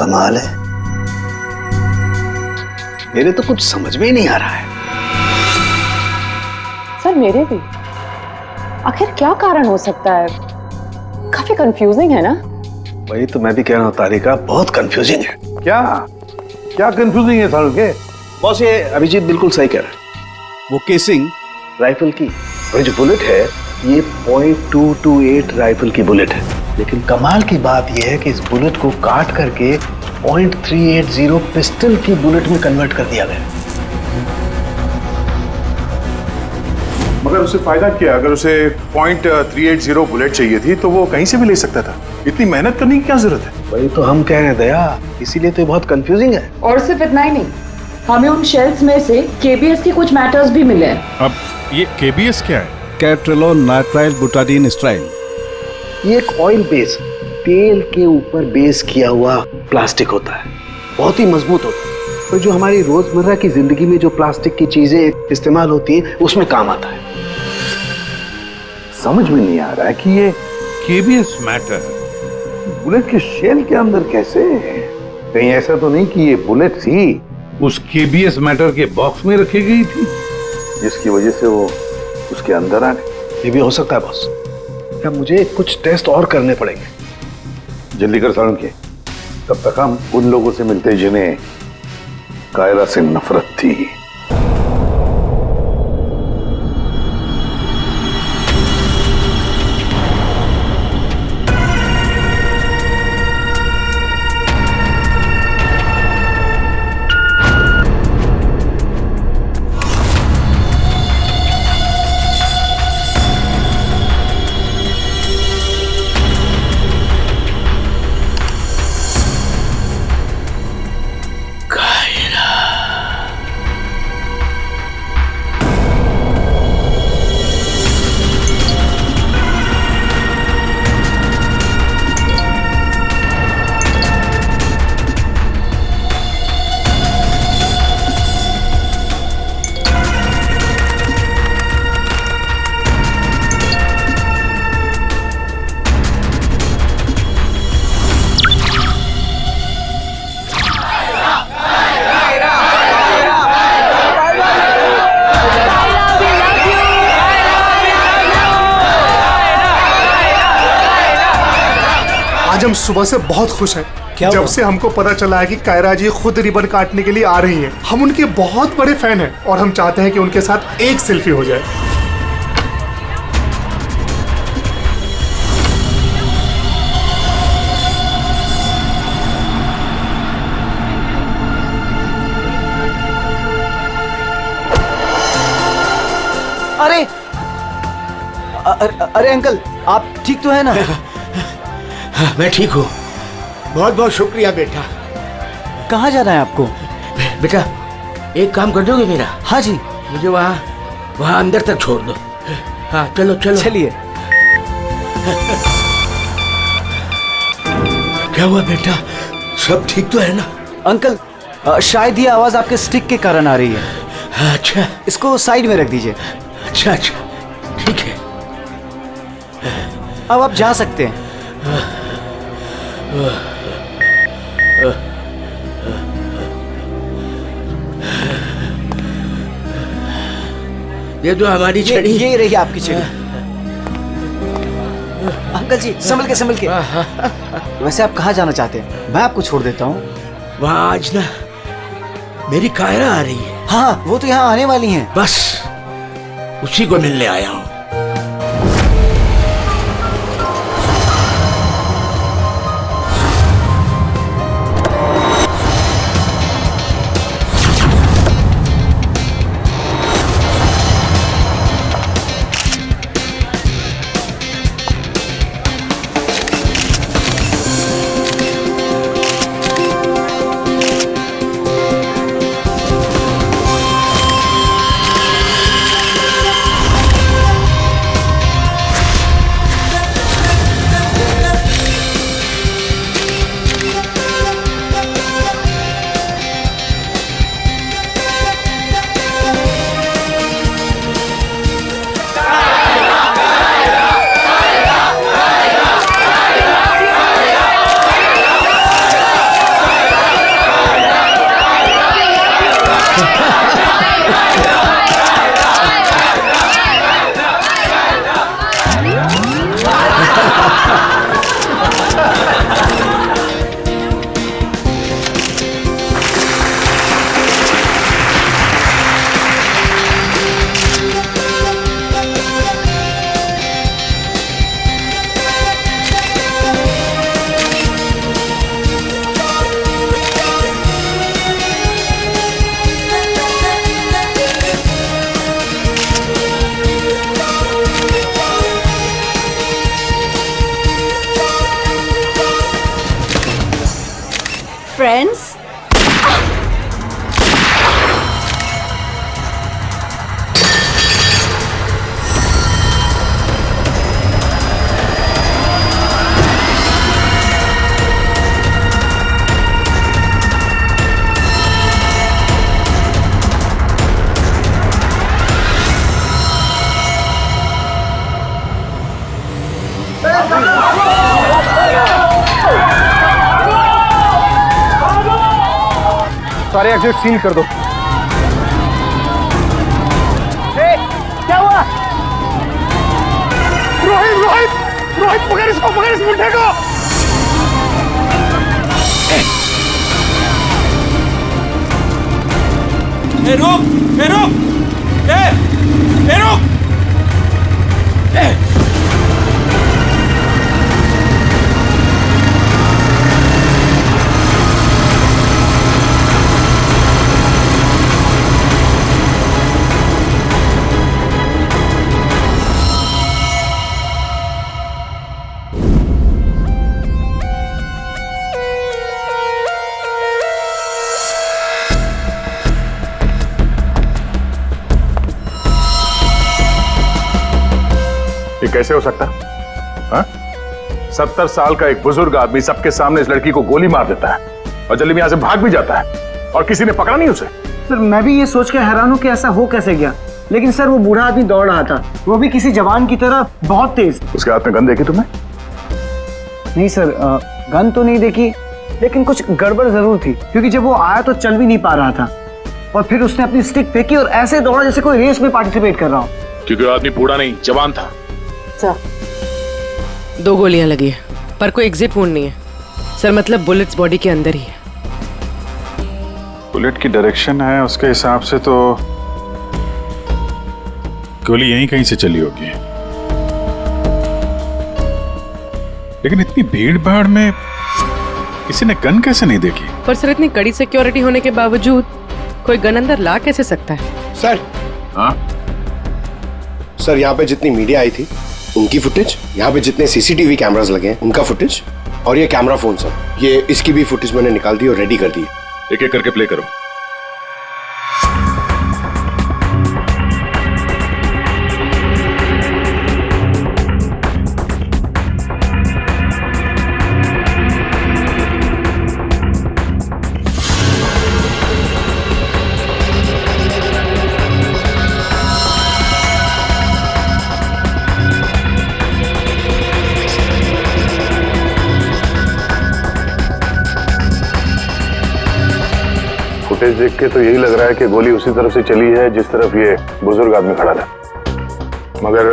कमाल है, मेरे तो कुछ समझ में ही नहीं आ रहा है। सर मेरे भी। आखिर क्या कारण हो सकता है? काफी कंफ्यूजिंग है ना? वही तो मैं भी कह रहा हूँ तारिका, बहुत कंफ्यूजिंग है। क्या क्या कंफ्यूजिंग है सारुण के? बॉस ये अभिजीत बिल्कुल सही कह रहा है। वो केसिंग राइफल की और जो बुलेट है ये .228 राइफल की बुलेट है, लेकिन कमाल की बात यह है कि इस बुलेट को काट करके .380 पिस्टल की बुलेट में कन्वर्ट कर दिया गया। मगर उसे फायदा क्या? अगर उसे .380 बुलेट चाहिए थी तो वो कहीं से भी ले सकता था। इतनी मेहनत करने की क्या जरूरत है? वही तो हम कह रहे हैं दया, इसीलिए तो ये बहुत कंफ्यूजिंग है। और सिर्फ इतना ही नहीं, हमें उन शेल्स में से केबीएस के कुछ मैटर्स भी मिले हैं। अब ये केबीएस क्या है? कैट्रेलोन नाइट्राइल बुटाडीन स्ट्राइल। ये एक ऑयल बेस, तेल के ऊपर बेस किया हुआ प्लास्टिक होता है, बहुत ही मजबूत होता है, और जो हमारी रोजमर्रा की जिंदगी में जो प्लास्टिक की चीजें इस्तेमाल होती हैं उसमें काम आता है। समझ में नहीं आ रहा है कि ये केबीएस मैटर बुलेट के शेल के अंदर कैसे? कहीं ऐसा तो नहीं कि ये बुलेट थी उस केबीएस मैटर के बॉक्स में रखी गई थी जिसकी वजह से वो उसके अंदर आ गई? ये भी हो सकता है बॉस। क्या मुझे कुछ टेस्ट और करने पड़ेंगे। जल्दी कर सारुण के, तब तक हम उन लोगों से मिलते हैं जिन्हें कायरा से नफरत थी। आज हम सुबह से बहुत खुश हैं। जब से हमको पता चला है कि कायरा जी खुद रिबन काटने के लिए आ रही हैं। हम उनके बहुत बड़े फैन हैं और हम चाहते हैं कि उनके साथ एक सेल्फी हो जाए। अरे अरे अंकल, आप ठीक तो है ना? हाँ, मैं ठीक हूँ। बहुत बहुत शुक्रिया बेटा। कहाँ जाना है आपको? बेटा एक काम कर दोगे मेरा? हाँ जी। मुझे वहाँ अंदर तक छोड़ दो। हाँ चलो चलो। चलिए। क्या हुआ बेटा, सब ठीक तो है ना? अंकल शायद ये आवाज आपके स्टिक के कारण आ रही है। अच्छा, इसको साइड में रख दीजिए। अच्छा अच्छा ठीक है। अब आप जा सकते हैं। ये जो हमारी छड़ी, ये रही आपकी छड़ी। अंकल जी संभल के। वैसे आप कहाँ जाना चाहते हैं? मैं आपको छोड़ देता हूँ। वहाँ आज ना मेरी कायरा आ रही है। हाँ वो तो यहाँ आने वाली हैं। बस उसी को मिलने आया हूँ। friends. सारे एग्जिट सील कर दो। क्या हुआ? रोहित रोहित रोहित पकड़ इसको मुंडे को। रुक रुक। ये कैसे हो सकता? हाँ? 70 साल का एक बुजुर्ग आदमी सबके सामने इस लड़की को गोली मार देता है और जल्दी में यहां से भाग भी जाता है और किसी ने पकड़ा नहीं उसे। सर मैं भी ये सोच के हैरान हूँ कि ऐसा हो कैसे गया, लेकिन सर वो बूढ़ा आदमी दौड़ रहा था, वो भी किसी जवान की तरह बहुत तेज। उसके हाथ में गन देखी तुमने? नहीं सर, गन तो नहीं देखी, लेकिन कुछ गड़बड़ जरूर थी, क्योंकि जब वो आया तो चल भी नहीं पा रहा था और फिर उसने अपनी स्टिक फेंकी और ऐसे दौड़ा जैसे कोई रेस में पार्टिसिपेट कर रहा हो। क्योंकि वो आदमी बूढ़ा नहीं जवान था। सर 2 गोलियां लगी है पर कोई एग्जिट वुंड नहीं है सर, मतलब बुलेट्स बॉडी के अंदर ही है। बुलेट की डायरेक्शन है उसके हिसाब से तो गोली यहीं कहीं से चली होगी, लेकिन इतनी भीड़ भाड़ में किसी ने गन कैसे नहीं देखी? पर सर इतनी कड़ी सिक्योरिटी होने के बावजूद कोई गन अंदर ला कैसे सकता है? सर हाँ सर, यहाँ पे जितनी मीडिया आई थी उनकी फुटेज, यहाँ पे जितने सीसीटीवी कैमरास लगे हैं उनका फुटेज, और ये कैमरा फोन सर, ये इसकी भी फुटेज मैंने निकाल दी और रेडी कर दी। एक एक करके प्ले करो। फुटेज देख के तो यही लग रहा है कि गोली उसी तरफ से चली है जिस तरफ ये बुजुर्ग आदमी खड़ा था, मगर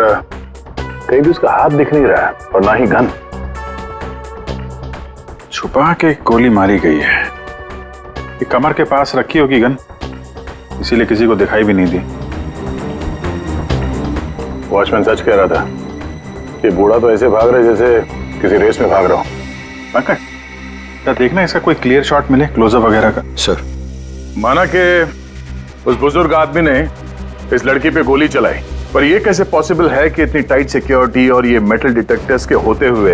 कहीं भी उसका हाथ दिख नहीं रहा है और ना ही गन। छुपा के गोली मारी गई है, ये कमर के पास रखी होगी गन, इसीलिए किसी को दिखाई भी नहीं दी। वॉचमैन सच कह रहा था, ये बूढ़ा तो ऐसे भाग रहा है जैसे किसी रेस में भाग रहा हो। क्या देखना इसका कोई क्लियर शॉट मिले, क्लोजअप वगैरह का? सर माना कि उस बुजुर्ग आदमी ने इस लड़की पे गोली चलाई, पर यह कैसे पॉसिबल है कि इतनी टाइट सिक्योरिटी और ये मेटल डिटेक्टर्स के होते हुए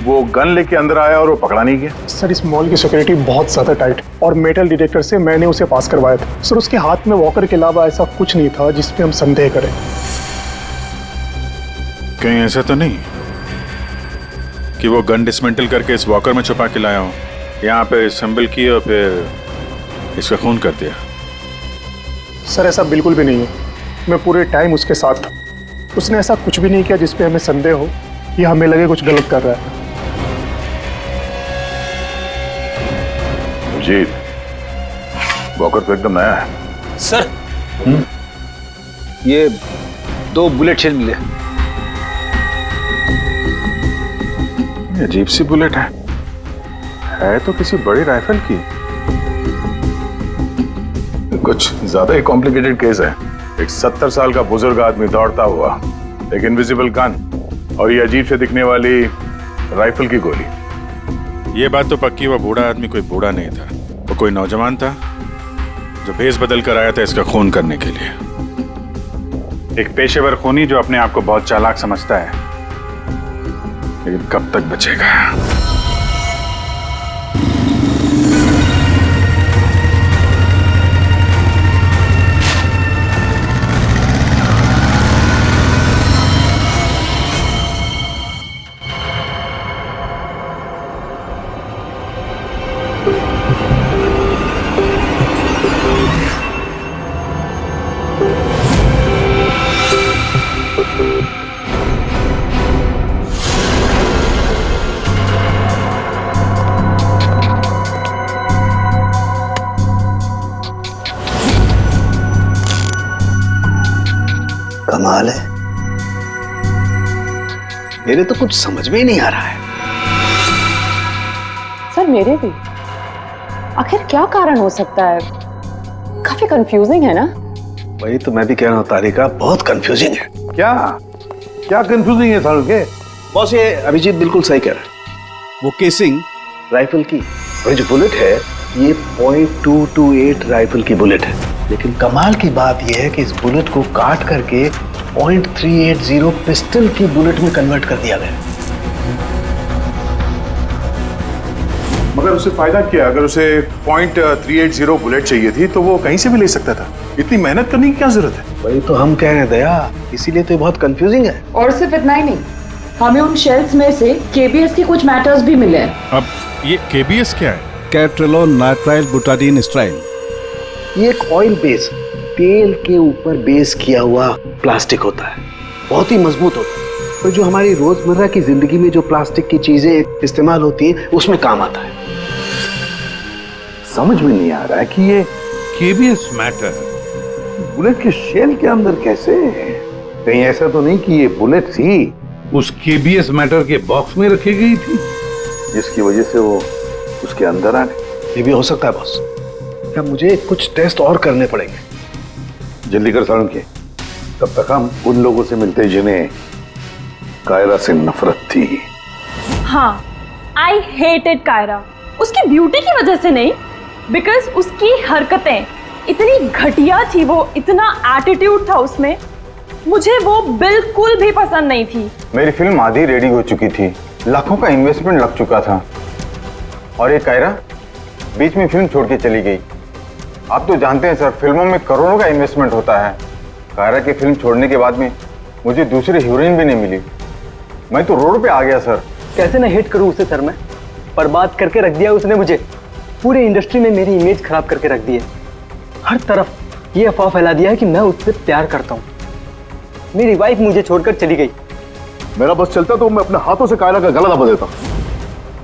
वो गन लेके अंदर आया और वो पकड़ा नहीं गया? सर इस मॉल की सिक्योरिटी बहुत ज्यादा टाइट और मेटल डिटेक्टर से मैंने उसे पास करवाया था। सर उसके हाथ में वॉकर के अलावा ऐसा कुछ नहीं था जिस पे हम संदेह करें। कहीं ऐसा तो नहीं कि वो गन डिसमेंटल करके इस वॉकर में छुपा के लाया हो, यहाँ पे असेंबल की और फिर इसका खून कर दिया? सर ऐसा बिल्कुल भी नहीं है, मैं पूरे टाइम उसके साथ था। उसने ऐसा कुछ भी नहीं किया जिस पे हमें संदेह हो या हमें लगे कुछ गलत कर रहा है। जीत, वॉकर तो एकदम नया है। सर ये 2 बुलेट शेल मिले। अजीब सी बुलेट है तो किसी बड़ी राइफल की। कुछ ज्यादा ही कॉम्प्लिकेटेड केस है। एक 70 साल का बुजुर्ग आदमी दौड़ता हुआ, एक इनविजिबल गन और ये अजीब से दिखने वाली राइफल की गोली। ये बात तो पक्की, वो बूढ़ा आदमी कोई बूढ़ा नहीं था, वो कोई नौजवान था जो भेष बदल कर आया था इसका खून करने के लिए। एक पेशेवर खूनी जो अपने आप को बहुत चालाक समझता है, लेकिन कब तक बचेगा? मेरे तो कुछ समझ में ही नहीं आ रहा है। सर मेरे भी। आखिर क्या कारण हो सकता है? काफी कंफ्यूजिंग है ना? वही तो मैं भी कह रहा हूँ तारिका, बहुत कंफ्यूजिंग है। क्या क्या कंफ्यूजिंग है सारू के? बॉस ये अभिजीत बिल्कुल सही कह रहा है। वो केसिंग राइफल की और जो बुलेट है ये .228 राइफल की बुलेट है, लेकिन कमाल की बात यह है कि इस बुलेट को काट करके .380 पिस्टल की बुलेट में कन्वर्ट कर दिया गया। मगर उसे फायदा क्या? अगर उसे .380 बुलेट चाहिए थी तो वो कहीं से भी ले सकता था। इतनी मेहनत करने की क्या जरूरत है? वही तो हम कह रहे हैं दया, इसीलिए तो ये बहुत कंफ्यूजिंग है। और सिर्फ इतना ही नहीं, हमें उन शेल्स में से केबीएस के कुछ मैटर्स भी मिले हैं। अब ये केबीएस क्या है? कैट्रेलो नाइट्राइल बुटाडीन स्ट्राइन। ये एक ऑयल बेस, तेल के ऊपर बेस किया हुआ प्लास्टिक होता है, बहुत ही मजबूत होता है। और जो हमारी रोजमर्रा की जिंदगी में जो प्लास्टिक की चीजें इस्तेमाल होती हैं उसमें काम आता है। समझ में नहीं आ रहा है कि ये केबीएस मैटर बुलेट के शेल के अंदर कैसे? कहीं ऐसा तो नहीं कि ये बुलेट थी उस केबीएस मैटर के बॉक्स में रखी गई थी, जिसकी वजह से वो उसके अंदर आ गई? ये भी हो सकता है बॉस। क्या मुझे कुछ टेस्ट और करने पड़ेंगे? जल्दी कर सारुण के, तब तक हम उन लोगों से मिलते जिन्हें कायरा से नफरत थी। हाँ, आई हेटेड कायरा। उसकी ब्यूटी की वजह से नहीं, बिकॉज उसकी हरकतें इतनी घटिया थी, वो इतना एटीट्यूड था उसमें, मुझे वो बिल्कुल भी पसंद नहीं थी। मेरी फिल्म आधी रेडी हो चुकी थी, लाखों का इन्वेस्टमेंट लग चुका था, और ये कायरा बीच में फिल्म छोड़ के चली गई। आप तो जानते हैं सर, फिल्मों में करोड़ों का इन्वेस्टमेंट होता है। कायरा की फिल्म छोड़ने के बाद में मुझे दूसरी हीरोइन भी नहीं मिली। मैं तो रोड पे आ गया सर। कैसे ना हिट करूं उसे सर मैं? बर्बाद करके रख दिया उसने मुझे, पूरे इंडस्ट्री में मेरी इमेज खराब करके रख दी है। हर तरफ ये अफवाह फैला दिया है कि मैं उससे प्यार करता हूँ। मेरी वाइफ मुझे छोड़कर चली गई। मेरा बस चलता तो मैं अपने हाथों से कायरा का गला दबा देता।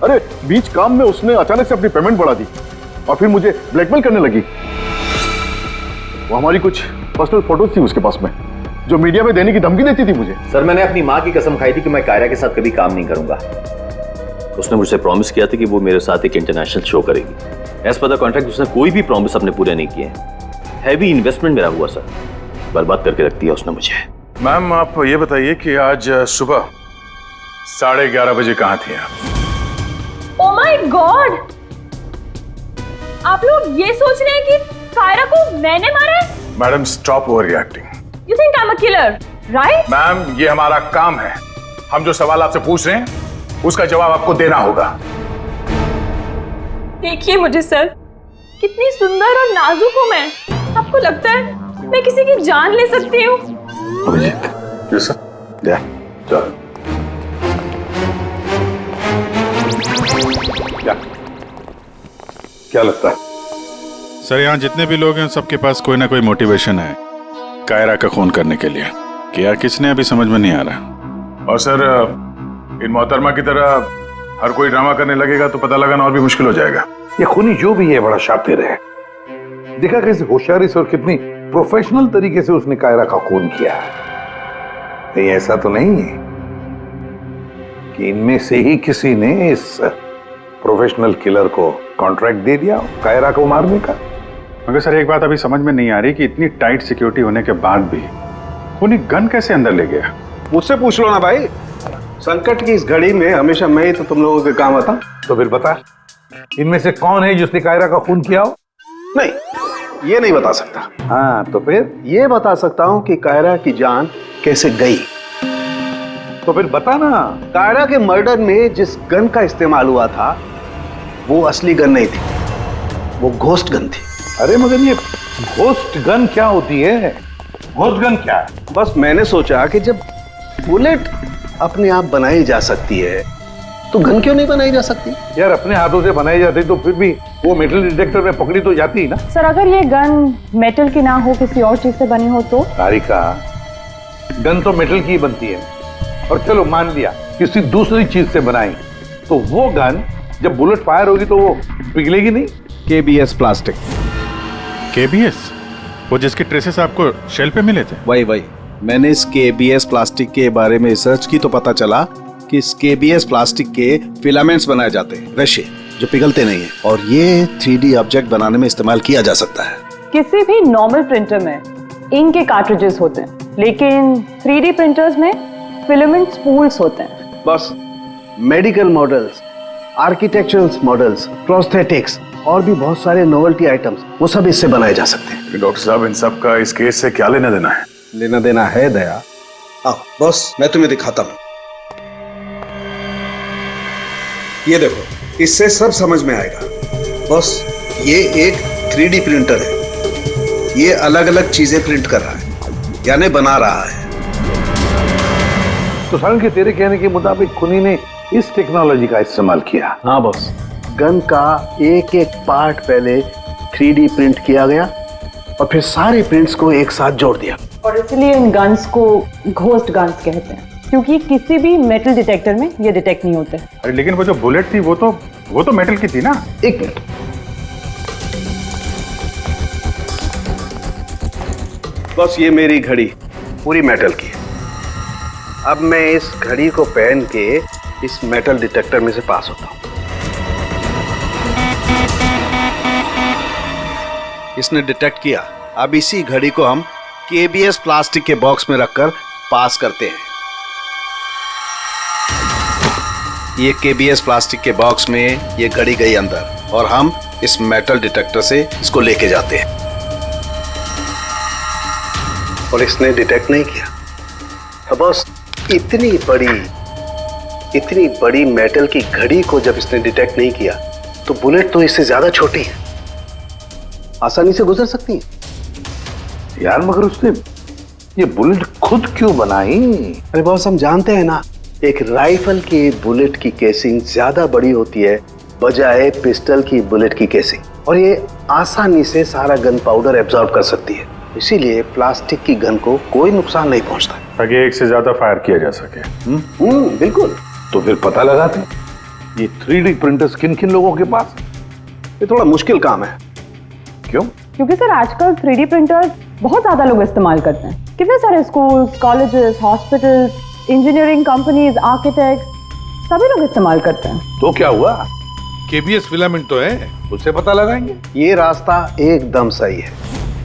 अरे बीच काम में उसने अचानक से अपनी पेमेंट बढ़ा दी और फिर मुझे ब्लैकमेल करने लगी। वो हमारी कुछ पर्सनल फोटोज थी उसके पास में, जो मीडिया में देने की धमकी देती थी मुझे। सर मैंने अपनी माँ की कसम खाई थी कि मैं कायरा के साथ कभी काम नहीं करूंगा। उसने मुझसे प्रॉमिस किया था कि वो मेरे साथ एक इंटरनेशनल शो करेगी। एज पर द कॉन्ट्रैक्ट उसने कोई भी प्रॉमिस अपने पूरे नहीं किए। हैवी इन्वेस्टमेंट मेरा हुआ सर, बर्बाद करके रख दिया उसने मुझे। मैम आप ये बताइए कि आज सुबह 11:30 बजे कहाँ थे आप? ओ माय गॉड, आप लोग ये सोच रहे हैं कि कायरा को मैंने मारा है? Madam stop over reacting. You think I am a killer, right? Ma'am ये हमारा काम है, हम जो सवाल आपसे पूछ रहे हैं उसका जवाब आपको देना होगा। देखिए मुझे सर, कितनी सुंदर और नाजुक हूं मैं। आपको लगता है मैं किसी की जान ले सकती हूँ? Abhijit, yes sir. क्या लगता है सर, यहाँ जितने भी लोग हैं सबके पास कोई ना कोई मोटिवेशन है कायरा का खून करने के लिए। क्या किसने अभी समझ में नहीं आ रहा। और सर इन मोहतरमा की तरह हर कोई ड्रामा करने लगेगा तो पता लगाना और भी मुश्किल हो जाएगा। ये खूनी जो भी है बड़ा शातिर है। देखा कैसे होशियारी से और कितनी प्रोफेशनल तरीके से उसने कायरा का खून किया। कहीं ऐसा तो नहीं है कि इनमें से ही किसी ने इस प्रोफेशनल किलर को कॉन्ट्रैक्ट दे दिया कायरा को मारने का? मगर सर एक बात अभी समझ में नहीं आ रही कि इतनी टाइट सिक्योरिटी होने के बाद भी खूनी गन कैसे अंदर ले गया? मुझसे पूछ लो ना भाई, संकट की इस घड़ी में हमेशा मैं ही तो तुम लोगों के काम आता। तो फिर बता, इनमें से कौन है जिसने कायरा का खून किया हो? नहीं, ये नहीं बता सकता। हाँ तो फिर? ये बता सकता हूँ कि कायरा की जान कैसे गई। तो फिर बता ना। कायरा के मर्डर में जिस गन का इस्तेमाल हुआ था वो असली गन नहीं थी, वो घोस्ट गन थी। अरे मगर ये घोस्ट गन क्या होती है? घोस्ट गन क्या है? बस मैंने सोचा कि जब बुलेट अपने आप बनाई जा सकती है तो गन क्यों नहीं बनाई जा सकती? यार अपने हाथों से बनाई जाती तो फिर भी वो मेटल डिटेक्टर में पकड़ी तो जाती ही ना। सर अगर ये गन मेटल की ना हो, किसी और चीज से बनी हो तो? तारिका, गन तो मेटल की ही बनती है। और चलो मान लिया किसी दूसरी चीज से बनाई, तो वो गन जब बुलेट फायर होगी तो वो पिघलेगी नहीं। KBS plastic. केबीएस? वो जिसके ट्रेसेस आपको शेल पे मिले थे? वही मैंने इस केबीएस प्लास्टिक के बारे में रिसर्च की तो पता चला कि इस केबीएस प्लास्टिक के फिलामेंट्स बनाए जाते हैं, वैसे जो पिघलते नहीं है, और ये 3D ऑब्जेक्ट बनाने में इस्तेमाल किया जा सकता है। किसी भी नॉर्मल प्रिंटर में इंक के कार्ट्रिजेस होते हैं, लेकिन 3D प्रिंटर्स में फिलामेंट स्पूल्स होते हैं। बस medical models, architectural models, prosthetics और भी बहुत सारे नोवेल्टी आइटम्स, वो सब इससे बनाए जा सकते हैं। डॉक्टर साहब, इन सब का इस केस से क्या लेना देना है? लेना देना है दया। आओ बॉस, मैं तुम्हें दिखाता हूं। ये देखो, इससे सब समझ में आएगा। बॉस, ये एक 3D प्रिंटर है। ये अलग अलग चीजें प्रिंट कर रहा है, यानी बना रहा है। तो सारंग के तेरे कहने के मुताबिक खुनी ने इस टेक्नोलॉजी का इस्तेमाल किया। हाँ बॉस, गन का एक एक पार्ट पहले 3D प्रिंट किया गया और फिर सारे प्रिंट्स को एक साथ जोड़ दिया। और इसलिए इन गन्स को घोस्ट गन्स कहते हैं, क्योंकि किसी भी मेटल डिटेक्टर में ये डिटेक्ट नहीं होते। अरे लेकिन वो जो बुलेट थी वो तो मेटल की थी ना। एक मिनट, बस ये मेरी घड़ी पूरी मेटल की है। अब मैं इस घड़ी को पहन के इस मेटल डिटेक्टर में से पास होता हूं। इसने डिटेक्ट किया। अब इसी घड़ी को हम केबीएस प्लास्टिक के बॉक्स में रखकर पास करते हैं। ये केबीएस प्लास्टिक के बॉक्स में ये घड़ी गई अंदर और हम इस मेटल डिटेक्टर से इसको लेके जाते हैं। और इसने डिटेक्ट नहीं किया। अब बॉस, इतनी बड़ी मेटल की घड़ी को जब इसने डिटेक्ट नहीं किया तो बुलेट तो इससे ज्यादा छोटी है, आसानी से गुजर सकती है। यार मगर उसने ये बुलेट खुद क्यों बनाई? अरे बॉस, हम जानते हैं ना, एक राइफल की बुलेट की केसिंग ज्यादा बड़ी होती है बजाय पिस्टल की बुलेट की केसिंग, और ये आसानी से सारा गन पाउडर एब्जॉर्ब कर सकती है। इसीलिए प्लास्टिक की गन को कोई नुकसान नहीं पहुंचता, ताकि एक से ज्यादा फायर किया जा सके। बिल्कुल। तो फिर पता लगाते ये 3D प्रिंटर्स किन किन लोगों के पास? ये थोड़ा मुश्किल काम है। क्यों? क्योंकि सर आजकल 3D प्रिंटर्स बहुत ज्यादा लोग इस्तेमाल करते हैं। कितने सारे schools, colleges, hospitals, engineering companies, architects सभी लोग इस्तेमाल करते हैं। तो क्या हुआ? केबीएस फिलामेंट तो है, उससे पता लगाएंगे। ये रास्ता एकदम सही है,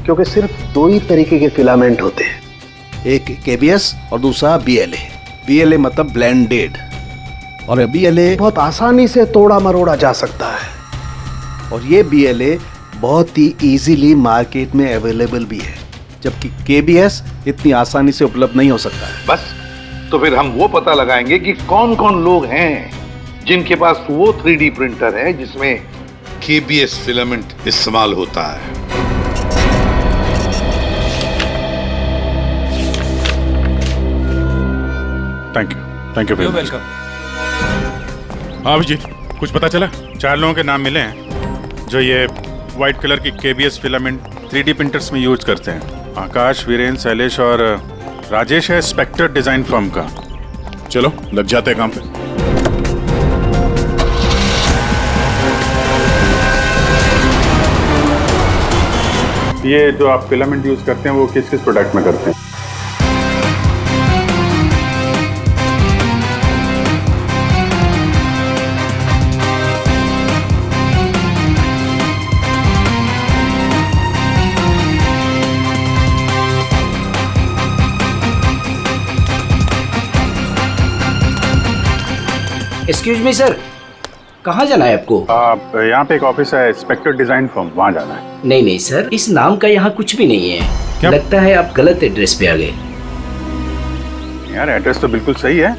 क्योंकि सिर्फ दो ही तरीके के फिलामेंट होते हैं, एक केबीएस और दूसरा बीएलए। बीएलए मतलब ब्लेंडेड, और बीएलए बहुत आसानी से तोड़ा मरोड़ा जा सकता है। और ये बीएलए बहुत ही इजीली मार्केट में अवेलेबल भी है, जबकि केबीएस इतनी आसानी से उपलब्ध नहीं हो सकता है। बस, तो फिर हम वो पता लगाएंगे कि कौन कौन लोग हैं जिनके पास वो 3D प्रिंटर है जिसमें केबीएस फिलामेंट इस्तेमाल होता है। Thank you welcome. हाँ अभिजीत, कुछ पता चला? 4 लोगों के नाम मिले हैं जो ये व्हाइट कलर की केबीएस फिलामेंट 3D प्रिंटर्स में यूज करते हैं। आकाश, वीरेन, शैलेश और राजेश है स्पेक्टर डिजाइन फर्म का। चलो लग जाते हैं काम पे। ये जो आप फिलामेंट यूज करते हैं वो किस किस प्रोडक्ट में करते हैं? एक्सक्यूज मी सर, कहाँ जाना है आपको? यहाँ पे एक ऑफिस है स्पेक्टर डिजाइन फर्म, वहाँ जाना है। नहीं नहीं सर, इस नाम का यहाँ कुछ भी नहीं है। क्या? लगता है आप गलत एड्रेस पे आ गए। यार एड्रेस तो बिल्कुल सही है,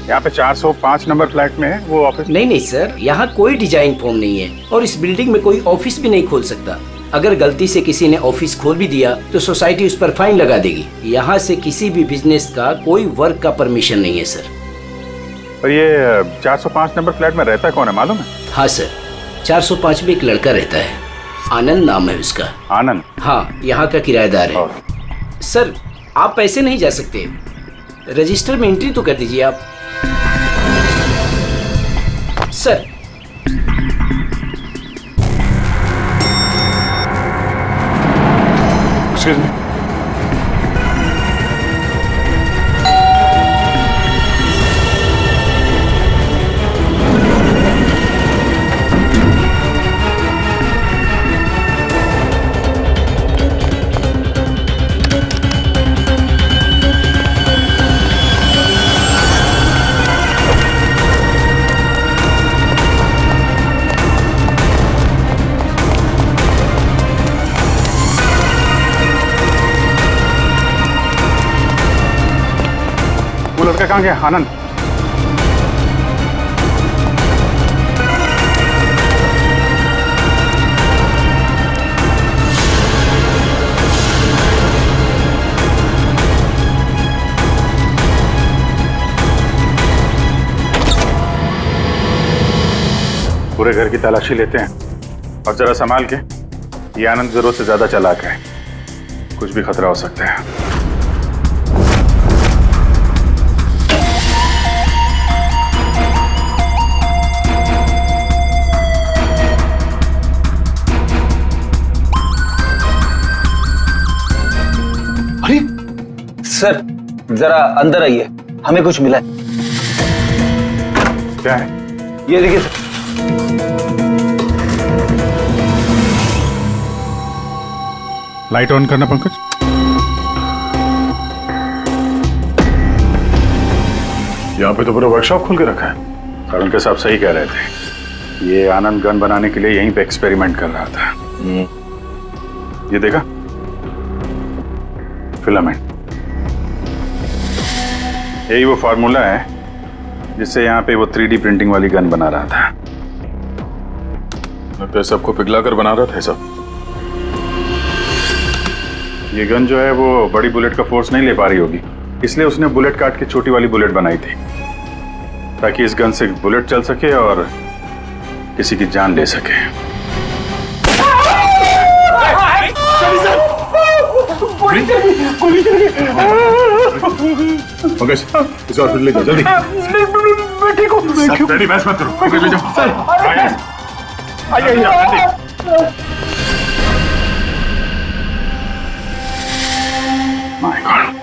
यहाँ पे 405 नंबर फ्लैट में है वो ऑफिस। नहीं नहीं सर, यहाँ कोई डिजाइन फॉर्म नहीं है और इस बिल्डिंग में कोई ऑफिस भी नहीं खोल सकता। अगर गलती से किसी ने ऑफिस खोल भी दिया तो सोसाइटी उस पर फाइन लगा देगी। यहाँ से किसी भी बिजनेस का कोई वर्क का परमिशन नहीं है सर। और ये 405 नंबर फ्लैट में रहता कौन है मालूम है? हाँ सर, 405 में एक लड़का रहता है, आनंद नाम है उसका। आनंद? हाँ, यहाँ का किराएदार है। सर आप ऐसे नहीं जा सकते, रजिस्टर में एंट्री तो कर दीजिए आप। सर एक्सक्यूज मी, वो लड़का कहाँ गया? आनंद? पूरे घर की तलाशी लेते हैं और जरा संभाल के। ये आनंद जरूरत से ज्यादा चालाक है, कुछ भी खतरा हो सकता है। अरे सर जरा अंदर आइए, हमें कुछ मिला है। क्या है? ये देखिए सर। लाइट ऑन करना पंकज। यहाँ पे तो पूरा वर्कशॉप खोल के रखा है। सारुण के साहब सही कह रहे थे, ये आनंद गन बनाने के लिए यहीं पे एक्सपेरिमेंट कर रहा था। ये देखा, फिलामेंट। यही वो फार्मूला है जिससे यहाँ पे वो 3D प्रिंटिंग वाली गन बना रहा था। लगता है सबको पिघला कर बना रहा था सब। ये गन जो है वो बड़ी बुलेट का फोर्स नहीं ले पा रही होगी, इसलिए उसने बुलेट काट के छोटी वाली बुलेट बनाई थी, ताकि इस गन से बुलेट चल सके और किसी की जान ले सके। पंकज, इसे हॉस्पिटल ले जाओ जल्दी। रेडी, बहस मत करो, पंकज ले जाओ। माय गॉड,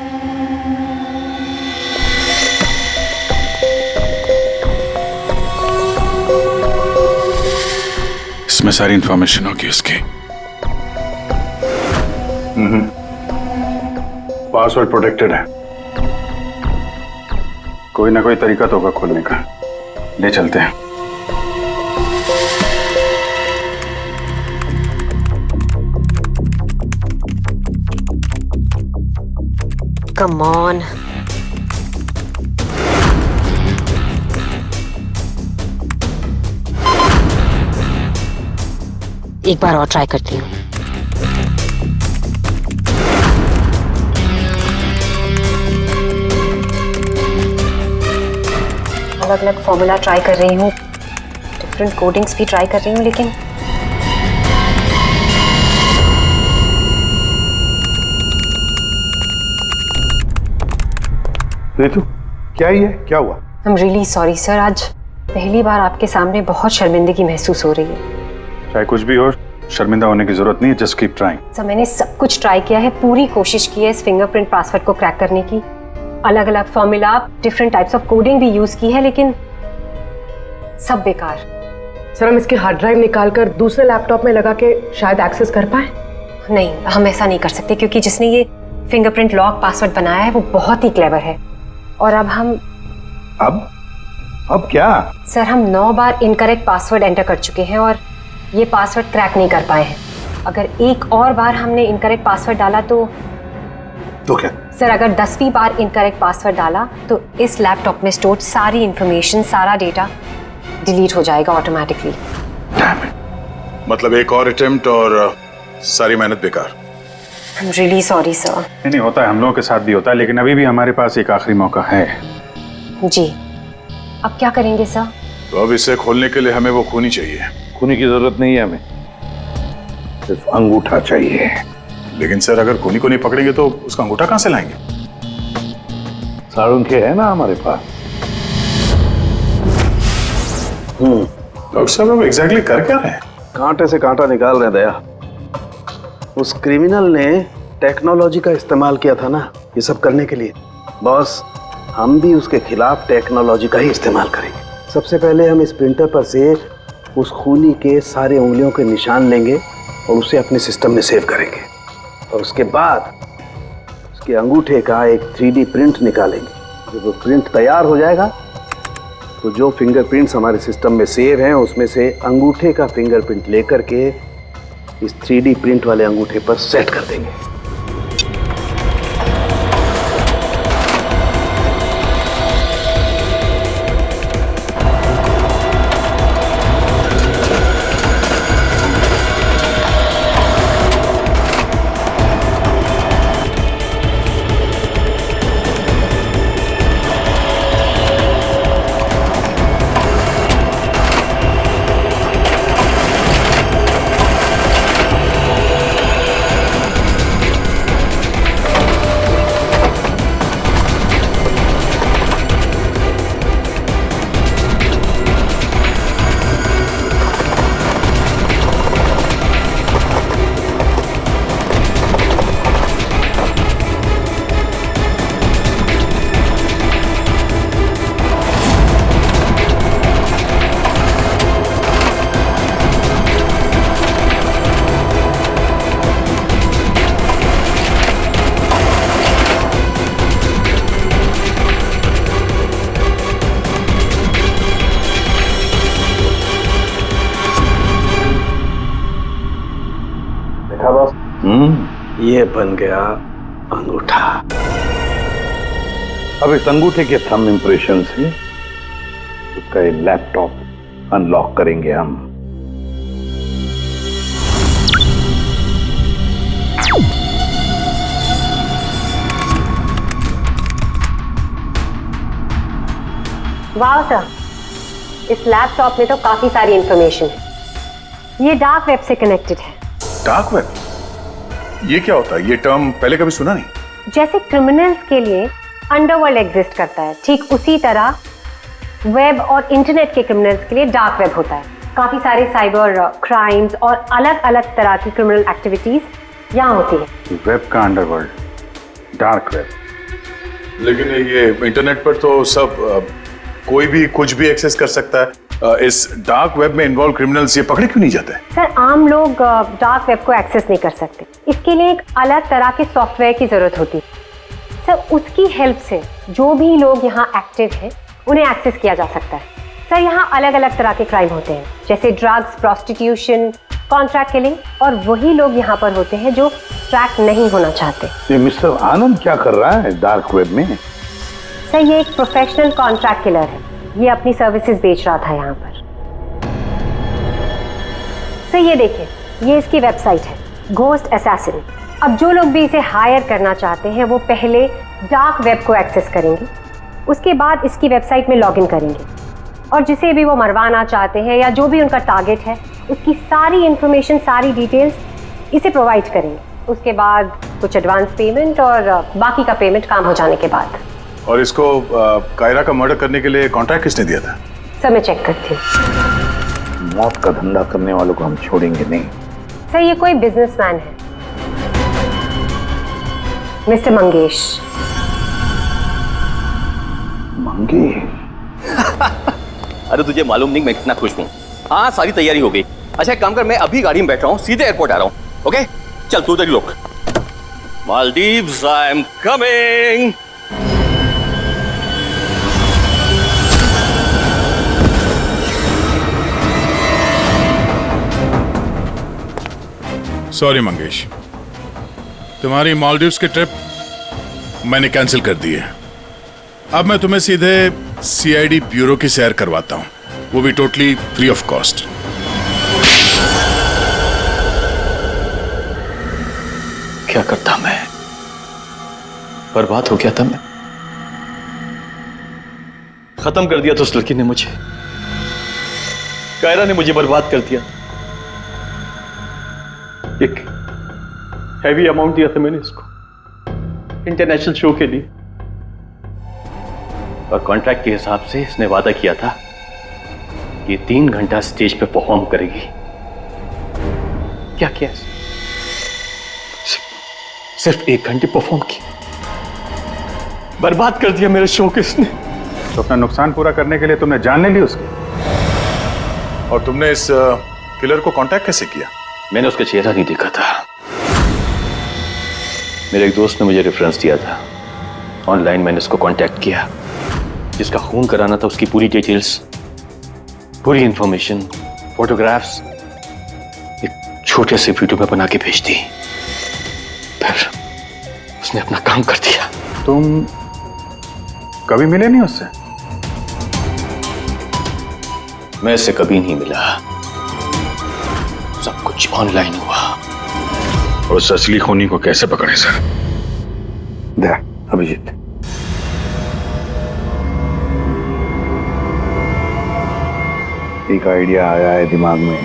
इसमें सारी इंफॉर्मेशन होगी उसकी। पासवर्ड प्रोटेक्टेड है, कोई ना कोई तरीका तो होगा खोलने का। ले चलते हैं। Come on. एक बार और ट्राई करती हूँ। अलग अलग फॉर्मूला ट्राई कर रही हूँ, डिफरेंट कोडिंग्स भी ट्राई कर रही हूँ, लेकिन रितु, क्या ही है? क्या हुआ? I am really sorry sir, आज पहली बार आपके सामने बहुत शर्मिंदगी महसूस हो रही है। चाहे कुछ भी हो, शर्मिंदा होने की जरूरत नहीं है, जस्ट कीप ट्राइंग। सर मैंने सब कुछ ट्राई किया है, पूरी कोशिश की है इस फिंगरप्रिंट पासवर्ड को क्रैक करने की। अलग अलग formula, different types of coding भी यूज की है, लेकिन सब बेकार। सर हम इसकी हार्ड ड्राइव निकाल कर दूसरे लैपटॉप में लगा के शायद एक्सेस कर पाए। नहीं, हम ऐसा नहीं कर सकते, क्योंकि जिसने ये फिंगरप्रिंट लॉक पासवर्ड बनाया है वो बहुत ही क्लेवर है। और अब हम अब क्या? सर हम 9 बार इनकरेक्ट पासवर्ड एंटर कर चुके हैं और ये पासवर्ड क्रैक नहीं कर पाए हैं। अगर एक और बार हमने इनकरेक्ट पासवर्ड डाला तो क्या? सर अगर 10वीं बार इनकरेक्ट पासवर्ड डाला तो इस लैपटॉप में स्टोर्ड सारी इंफॉर्मेशन, सारा डेटा डिलीट हो जाएगा ऑटोमेटिकली। मतलब एक और अटेम्प्ट और सारी मेहनत बेकार। I am really sorry sir. नहीं होता है, हम लोगों के साथ भी होता है, लेकिन अभी भी हमारे पास एक आखिरी मौका है। जी, अब क्या करेंगे सर? तो अब इसे खोलने के लिए हमें वो खूनी चाहिए। खूनी की जरूरत नहीं है हमें, सिर्फ अंगूठा चाहिए। लेकिन सर अगर खूनी को नहीं पकड़ेंगे तो उसका अंगूठा कहां से लाएंगे? सारुण के है ना हमारे पास। डॉक्टर साहब, एग्जैक्टली कर क्या रहे हैं? कांटे से कांटा निकाल रहे हैं दया। उस क्रिमिनल ने टेक्नोलॉजी का इस्तेमाल किया था ना ये सब करने के लिए। बॉस, हम भी उसके खिलाफ टेक्नोलॉजी का ही इस्तेमाल करेंगे। सबसे पहले हम इस प्रिंटर पर से उस खूनी के सारे उंगलियों के निशान लेंगे और उसे अपने सिस्टम में सेव करेंगे, और उसके बाद उसके अंगूठे का एक 3D प्रिंट निकालेंगे। जब वो प्रिंट तैयार हो जाएगा तो जो फिंगरप्रिंट्स हमारे सिस्टम में सेव हैं उसमें से अंगूठे का फिंगरप्रिंट लेकर के इस 3D प्रिंट वाले अंगूठे पर सेट कर देंगे। ये बन गया अंगूठा। अब इस अंगूठे के थंब इंप्रेशन से उसका ये लैपटॉप अनलॉक करेंगे हम। वाह सर, इस लैपटॉप में तो काफी सारी इंफॉर्मेशन है। ये डार्क वेब से कनेक्टेड है। Dark web? ये क्या होता है? ये टर्म पहले कभी सुना नहीं। जैसे क्रिमिनल्स के लिए अंडरवर्ल्ड एग्जिस्ट करता है, ठीक उसी तरह वेब और इंटरनेट के क्रिमिनल्स के लिए डार्क वेब होता है। काफी सारे साइबर क्राइम्स और अलग अलग तरह की क्रिमिनल एक्टिविटीज यहाँ होती है। वेब का अंडरवर्ल्ड, डार्क वेब। लेकिन ये इंटरनेट पर तो सब कोई भी कुछ भी एक्सेस कर सकता है। इस डार्क वेब में इन्वॉल्व क्रिमिनल्स ये पकड़े क्यों नहीं जाते? सर, आम लोग डार्क वेब को एक्सेस नहीं कर सकते। इसके लिए एक अलग तरह के सॉफ्टवेयर की जरूरत होती है। सर, उसकी हेल्प से जो भी लोग यहाँ एक्टिव हैं उन्हें एक्सेस किया जा सकता है। सर, यहाँ अलग अलग तरह के क्राइम होते हैं, जैसे ड्रग्स, प्रोस्टिट्यूशन, कॉन्ट्रैक्ट किलिंग, और वही लोग यहाँ पर होते हैं जो ट्रैक नहीं होना चाहते। ये मिस्टर आनंद क्या कर रहा है डार्क वेब में? सर, ये एक प्रोफेशनल कॉन्ट्रैक्ट किलर है। ये अपनी सर्विसेज बेच रहा था यहाँ पर। सर, ये देखिए, ये इसकी वेबसाइट है, घोस्ट असैसिन। अब जो लोग भी इसे हायर करना चाहते हैं वो पहले डार्क वेब को एक्सेस करेंगे, उसके बाद इसकी वेबसाइट में लॉगिन करेंगे, और जिसे भी वो मरवाना चाहते हैं या जो भी उनका टारगेट है उसकी सारी इंफॉर्मेशन, सारी डिटेल्स इसे प्रोवाइड करेंगे। उसके बाद कुछ एडवांस पेमेंट और बाकी का पेमेंट काम हो जाने के बाद। और इसको कायरा का मर्डर करने के लिए कॉन्ट्रैक्ट किसने दिया था? सर, मैं चेक करती हूँ। मौत का धंधा करने वालों को हम छोड़ेंगे नहीं। सर, ये कोई बिजनेसमैन है, मिस्टर मंगेश। अरे तुझे मालूम नहीं मैं कितना खुश हूँ। हाँ, सारी तैयारी हो गई। अच्छा एक काम कर, मैं अभी गाड़ी में बैठ रहा हूँ, सीधे एयरपोर्ट आ रहा हूँ। ओके चल, तू उधर ही रुक। Maldives, I am coming. Sorry Mangesh, तुम्हारी मालदीव्स की ट्रिप मैंने कैंसिल कर दी है। अब मैं तुम्हें सीधे सीआईडी ब्यूरो की सैर करवाता हूं, वो भी टोटली फ्री ऑफ कॉस्ट। क्या करता मैं? बर्बाद हो गया था मैं। खत्म कर दिया तो उस लड़की ने मुझे, कायरा ने मुझे बर्बाद कर दिया। एक हैवी अमाउंट दिया था मैंने इसको इंटरनेशनल शो के लिए, और कॉन्ट्रैक्ट के हिसाब से इसने वादा किया था कि 3 घंटा स्टेज पे परफॉर्म करेगी। क्या किया? सिर्फ 1 घंटे परफॉर्म किया, बर्बाद कर दिया मेरे शो को इसने। तो अपना नुकसान पूरा करने के लिए तुमने जान ले ली उसकी, और तुमने इस किलर को कांटेक्ट कैसे किया? मैंने उसका चेहरा नहीं देखा था। मेरे एक दोस्त ने मुझे रेफरेंस दिया था। ऑनलाइन मैंने उसको कांटेक्ट किया। जिसका खून कराना था उसकी पूरी डिटेल्स, पूरी इंफॉर्मेशन, फोटोग्राफ्स एक छोटे से वीडियो में बना के भेज दी। फिर उसने अपना काम कर दिया। तुम कभी मिले नहीं उससे? मैं इससे कभी नहीं मिला, सब कुछ ऑनलाइन हुआ। और उस असली खूनी को कैसे पकड़े सर? अभिजीत, एक आइडिया आया है दिमाग में।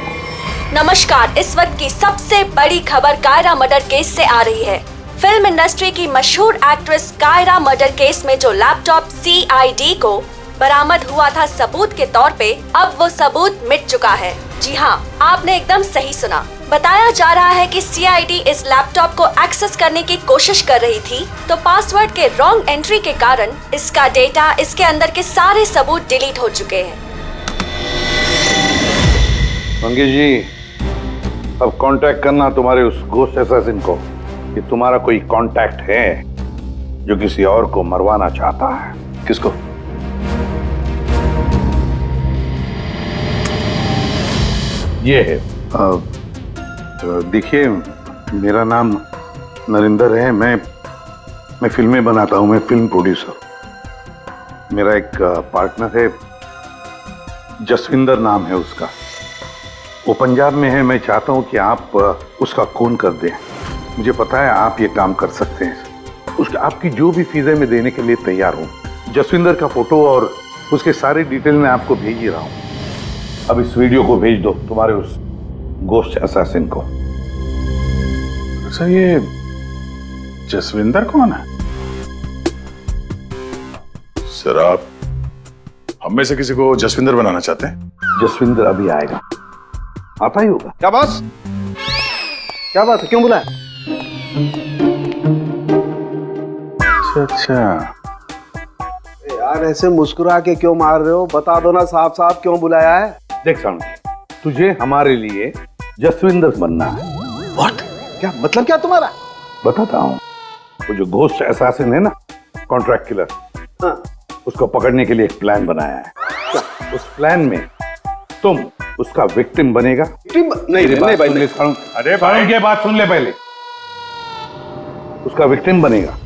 नमस्कार, इस वक्त की सबसे बड़ी खबर कायरा मर्डर केस से आ रही है। फिल्म इंडस्ट्री की मशहूर एक्ट्रेस कायरा मर्डर केस में जो लैपटॉप CID को बरामद हुआ था सबूत के तौर पे, अब वो सबूत मिट चुका है। जी हाँ, आपने एकदम सही सुना। बताया जा रहा है कि CID इस लैपटॉप को एक्सेस करने की कोशिश कर रही थी, तो पासवर्ड के रॉन्ग एंट्री के कारण इसका डेटा, इसके अंदर के सारे सबूत डिलीट हो चुके हैं। मंगेश जी, अब कांटेक्ट करना तुम्हारे उस घोस्ट असैसिन को कि तुम्हारा कोई कांटेक्ट है जो किसी और को मरवाना चाहता है। किसको? ये है, देखिए मेरा नाम नरिंदर है, मैं फिल्में बनाता हूँ, मैं फिल्म प्रोड्यूसर। मेरा एक पार्टनर है, जसविंदर नाम है उसका, वो पंजाब में है। मैं चाहता हूँ कि आप उसका खून कर दें। मुझे पता है आप ये काम कर सकते हैं। उसके आपकी जो भी फीसें मैं देने के लिए तैयार हूँ। जसविंदर का फोटो और उसके सारे डिटेल मैं आपको भेज ही रहा हूँ। अब इस वीडियो को भेज दो तुम्हारे उस गोस्ट असैसिन को। अच्छा, ये जसविंदर कौन है? सर, आप हम में से किसी को जसविंदर बनाना चाहते हैं? जसविंदर अभी आएगा, आता ही होगा। क्या बॉस, क्या बात है, क्यों बुलाया? अच्छा, यार ऐसे मुस्कुरा के क्यों मार रहे हो? बता दो ना साफ साफ क्यों बुलाया है। देख साउंड, तुझे हमारे लिए जसविंदर बनना है। What? क्या मतलब, क्या तुम्हारा? बताता हूँ। वो जो घोस्ट असैसिन है ना, कॉन्ट्रैक्ट किलर, हाँ। उसको पकड़ने के लिए एक प्लान बनाया है। क्या? उस प्लान में तुम उसका विक्टिम बनेगा। नहीं भाई, अरे साउंड की बात सुन ले पहले। उसका विक्टिम बनेगा,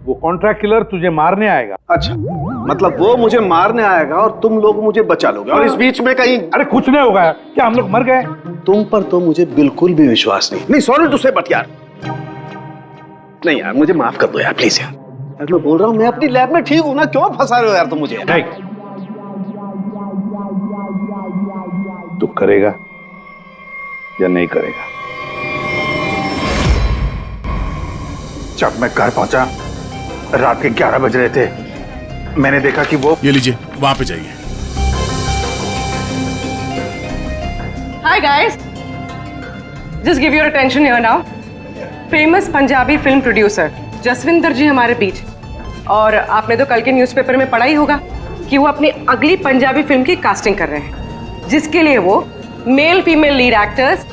वो कॉन्ट्रैक्ट किलर तुझे मारने आएगा। अच्छा, मतलब वो मुझे मारने आएगा और तुम लोग मुझे बचा लोगे, और इस बीच में कहीं अरे कुछ नहीं होगा। क्या हम लोग मर गए? तुम पर तो मुझे बिल्कुल भी विश्वास नहीं। नहीं सॉरी टू से, बट यार नहीं यार, मुझे माफ कर दो यार, प्लीज यार। यार मैं बोल रहा हूँ, मैं अपनी लैब में ठीक हूँ ना, क्यों फंसा रहे हो यार तुम मुझे? नहीं, तू करेगा या नहीं करेगा? जब मैं घर पहुंचा, रात के 11 बज रहे थे, मैंने देखा कि वो, ये लीजिए, वहां पे जाइए। Hi guys, just give your attention here now. Famous Punjabi film producer Jasvinder ji हमारे बीच। और आपने तो कल के न्यूज़पेपर में पढ़ा ही होगा कि वो अपनी अगली पंजाबी फिल्म की कास्टिंग कर रहे हैं, जिसके लिए वो male female lead actors,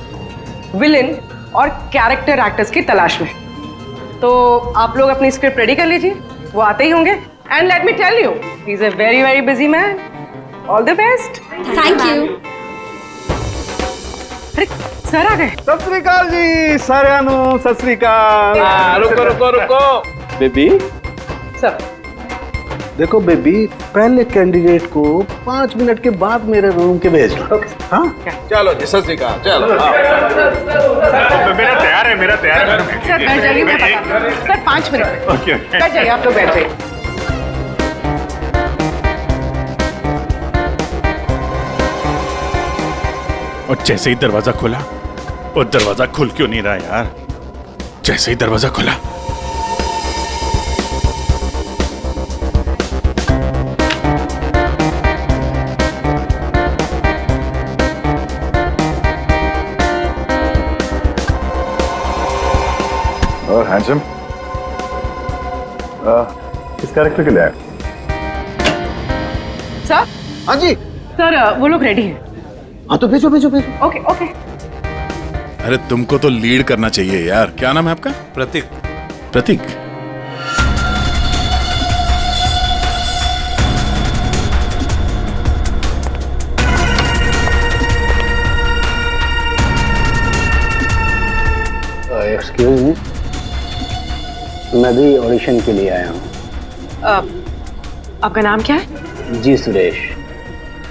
villain और कैरेक्टर एक्टर्स की तलाश में। तो आप लोग अपनी स्क्रिप्ट रेडी कर लीजिए, वो आते ही होंगे। And let me tell you, he is a very very busy man. All the best. Thank you. अरे सर आ गए। सत श्री अकाल जी, साਰਿਆਂ ਨੂੰ सत श्री अकाल। रुको रुको रुको बेबी। सर देखो बेबी, पहले कैंडिडेट को 5 मिनट के बाद मेरे रूम के भेजना। हाँ चलो जी, सत श्री अकाल। चलो मेरा तैयार है, मेरा तैयार है। सर बैठ जाइए, मैं बता रही हूं। Sir 5 minute. ओके बैठ जाइए, आप लोग बैठ जाइए। और जैसे ही दरवाजा खुला, और दरवाजा खुल क्यों नहीं रहा यार? जैसे ही दरवाजा खुला, और हैंडसम किस कैरेक्टर के लिए आया? सर। हाँ जी सर, वो लोग रेडी हैं। हाँ तो भेजो भेजो भेजो। Okay okay. अरे तुमको तो लीड करना चाहिए यार। क्या नाम है आपका? प्रतीक। प्रतीक, एक्सक्यूज मी, मैं भी ऑडिशन के लिए आया हूँ। आपका नाम क्या है? जी सुरेश।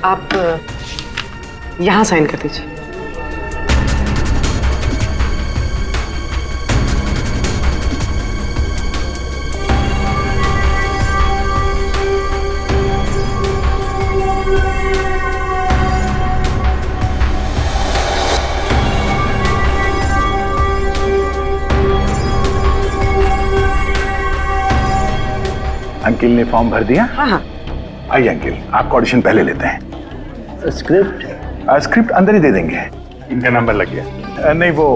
आप यहाँ साइन कर दीजिए। अंकिल ने फॉर्म भर दिया? हाँ हाँ। आइए अंकिल, आपका ऑडिशन पहले लेते हैं। स्क्रिप्ट अंदर ही दे देंगे। इनका नंबर लग गया। नहीं, वो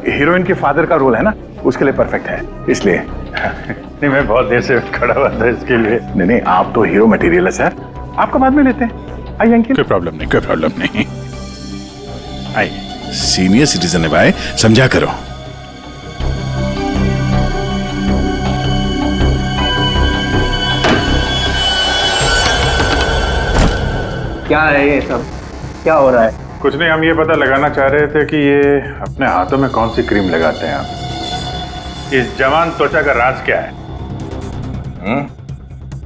हीरोइन के फादर का रोल है ना, उसके लिए परफेक्ट है, इसलिए। नहीं मैं बहुत देर से खड़ा हुआ था इसके लिए। नहीं नहीं, आप तो हीरो मटेरियल है सर, आपका बाद में लेते हैं। आइए अंकिल। कोई प्रॉब्लम नहीं, कोई प्रॉब्लम नहीं। आइए, सीनियर सिटीजन है भाई, समझा करो। क्या है ये सब, क्या हो रहा है? कुछ नहीं, हम ये पता लगाना चाह रहे थे कि ये अपने हाथों में कौन सी क्रीम लगाते हैं आप। इस जवान त्वचा का राज क्या है?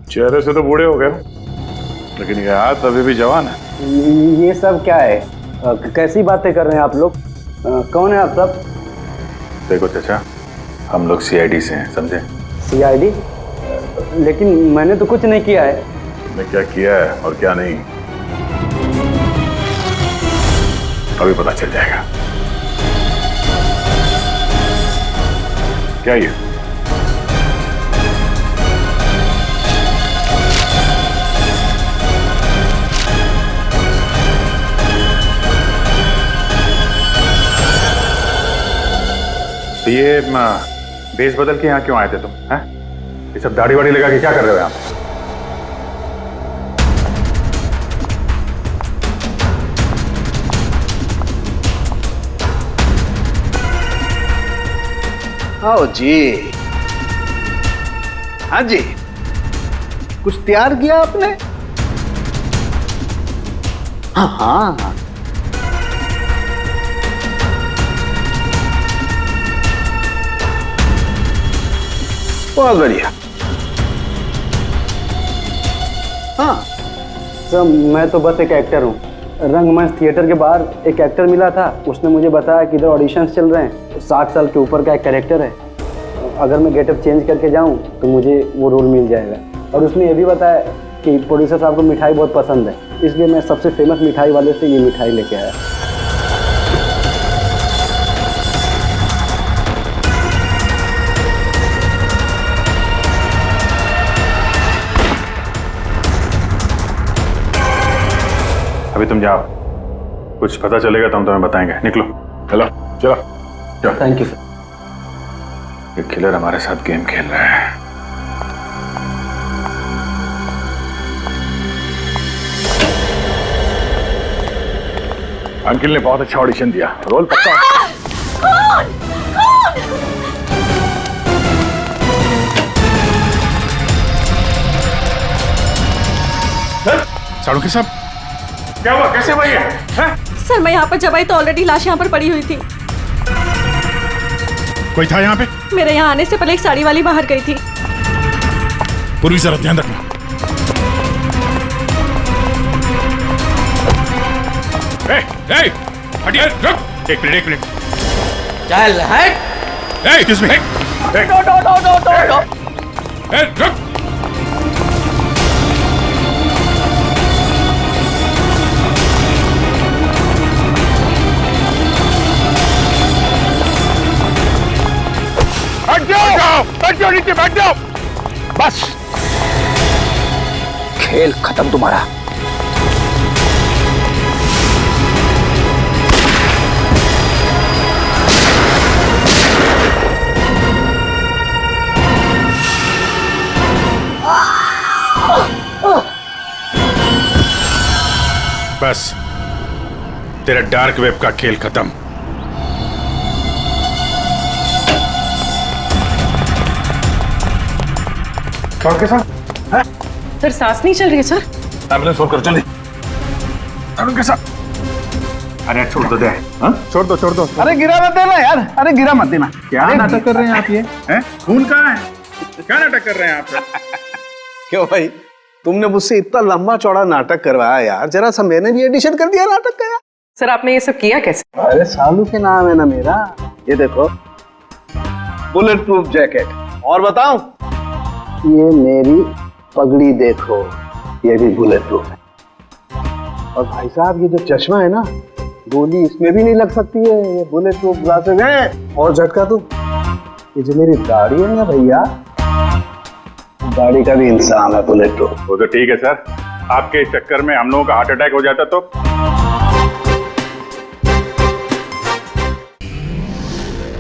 चेहरे से तो बूढ़े हो गए हो, लेकिन ये हाथ अभी भी जवान है। ये सब क्या है? कैसी बातें कर रहे हैं आप लोग? कौन है आप सब? देखो चाचा, हम लोग सीआईडी से हैं, समझे? सीआईडी? लेकिन मैंने तो कुछ नहीं किया है। मैं क्या किया है और क्या नहीं, अभी पता चल जाएगा। क्या ये? तो ये भेष बदल के यहाँ क्यों आए थे तुम? हैं? ये सब दाढ़ी वाड़ी लगा के क्या कर रहे हो यहाँ? आओ जी। हाँ जी, कुछ तैयार किया आपने? हाँ हाँ, बहुत बढ़िया। हाँ सर, मैं तो बस एक एक्टर हूँ। रंगमंच थिएटर के बाहर एक एक्टर मिला था, उसने मुझे बताया कि इधर ऑडिशंस चल रहे हैं, 60 साल के ऊपर का एक कैरेक्टर है, अगर मैं गेटअप चेंज करके जाऊँ तो मुझे वो रोल मिल जाएगा। और उसने ये भी बताया कि प्रोड्यूसर साहब को मिठाई बहुत पसंद है, इसलिए मैं सबसे फेमस मिठाई वाले से ये मिठाई लेके आया। अभी तुम जाओ, कुछ पता चलेगा तो हम तुम्हें बताएंगे। निकलो, चलो चलो चलो। Thank you sir. ये किलर हमारे साथ गेम खेल रहा है। अंकिल ने बहुत अच्छा ऑडिशन दिया, रोल पक्का। साड़ू के साहब, क्या हुआ? कैसे हुआ ये? सर मैं यहाँ पर जब आई तो ऑलरेडी लाश यहाँ पर पड़ी हुई थी। कोई था यहाँ पे? मेरे यहाँ आने से पहले एक साड़ी वाली बाहर गई थी। पूर्वी जरा ध्यान रखना। हटिए, रुक। एक मिनट। चल हट। एक्सक्यूज मी, रुक। बैठ जाओ नीचे, बैठ जाओ। बस, खेल खत्म तुम्हारा। बस, तेरा डार्क वेब का खेल खत्म। डॉक्टर साहब, सर सांस नहीं चल रही है सर। एम्बुलेंस फोन करो जल्दी। अरुण के साथ। अरे छोड़ दो दे। हाँ? छोड़ दो। अरे गिरा मत देना यार, अरे गिरा मत देना। क्या नाटक कर रहे हैं आप ये? हैं? खून कहाँ है? क्या नाटक कर रहे हैं आप? क्यों भाई, तुमने मुझसे इतना लंबा चौड़ा नाटक करवाया यार, जरा सा मैंने भी एडिशन कर दिया नाटक का यार। सर आपने ये सब किया कैसे? अरे सालू के नाम है ना मेरा। ये देखो, बुलेट प्रूफ जैकेट। और बताऊं, ये मेरी पगड़ी देखो, ये भी बुलेट प्रूफ है। और भाई साहब, ये जो चश्मा है ना, गोली इसमें भी नहीं लग सकती है, ये बुलेट प्रूफ ग्लासेस है। और झटका तू, ये जो मेरी दाढ़ी है ना भैया, दाढ़ी का भी इंसान है बुलेट प्रूफ। वो तो ठीक है सर, आपके चक्कर में हम लोगों का हार्ट अटैक हो जाता तो